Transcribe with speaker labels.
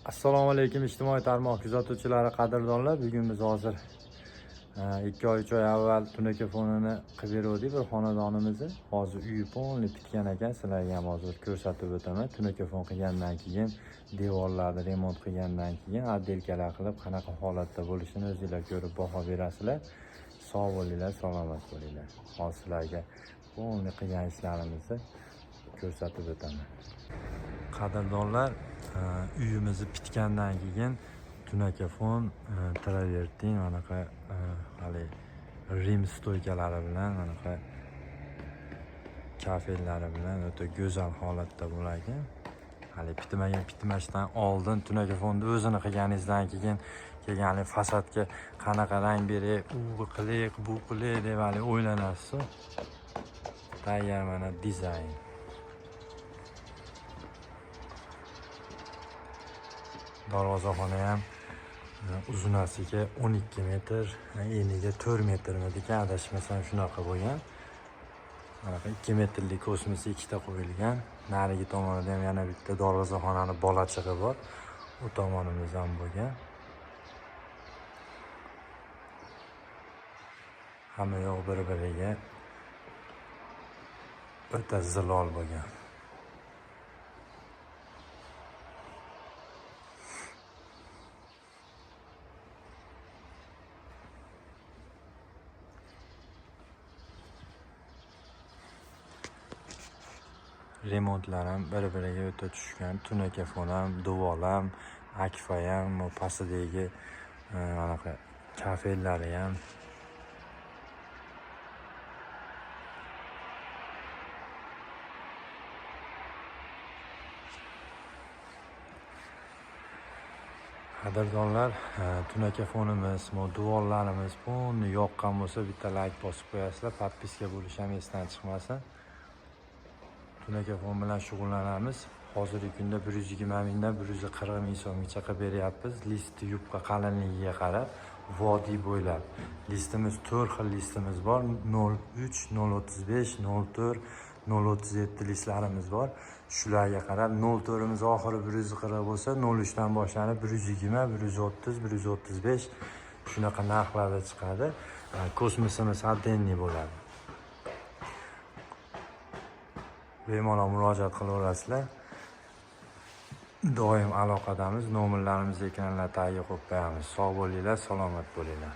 Speaker 1: Assalomu alaykum ijtimoiy tarmoq kuzatuvchilari, qadrdonlar. Bugun biz hozir 2 oy 3 oy avval tunaka fonini qilib berdik bir xonadonimizni. Hozir uyi polni bitgan ekan. Sizlarga ham hozir ko'rsatib o'taman. Tunaka fon qilgandan keyin, devorlarni remont qilgandan keyin отделкаlar qilib qanaqa holatda bo'lishini o'zingizlar ko'rib baho berasizlar. Sog' bo'linglar, salomat bo'linglar. Hozir sizlarga polni qilgan ishlarimizni ko'rsatib o'taman. Qadrdonlar, uyimizni bitgandan keyin tunaka fon travertin anaqa hali rim stoykalari bilan anaqa kafellari bilan o'ta go'zal holatda bo'lar ekan. Hali bitmashdan oldin tunaka fonni o'zini qilganingizdan keyin kelganlik fasadga qanaqa rang beray, u qilik, bu qilik deb hali o'ylanasiz. Tayyor mana dizayn. Darvozaxona ham uzunasiga 12 metr, eniga 4 metrmi degan, adashmasam shunaqa bo'lgan. Mana 2 metrlik kosmos ikkita qo'yilgan. Narigi tomonida ham yana bitta darvozaxonaning bolachig'i bor. U tomonimiz ham bo'lgan. Hamma yoq bir-biriga o'ta zilol bo'lgan. Remontlar ham bir-biriga o'ta tushgan. Tunaka fon ham, duvol ham, akfa ham, pastidagi anaqa kafellari ham. Qadrdonlar, tunaka fonimiz, duvorlarimiz fonni yoqqan bo'lsa bitta like bosib qo'yasizlar, podpiska bo'lish ham esdan chiqmasin. Tunaka fon bilan shug'ullanamiz. Hozirgi kunda 120 mingdan 140 ming so'mgacha qilib beryapmiz. Listi yupqa qalinligiga qarab, vodiy bo'ylab. Listimiz 4 xil listimiz bor. 03, 035, 04, 037 listlarimiz bor. Shularga qarab 04imiz oxiri 140 bo'lsa, 03 dan boshlanib 120, 130, 135 shunaqa narxlarda chiqadi. Kosmosimiz отдельный bo'ladi. Bemalol murojaat qilaverasizlar. Doim aloqadamiz. Nomerlarimizni ekranlar tagiga qo'yib qo'yamiz. Sog' bo'linglar, salomat bo'linglar.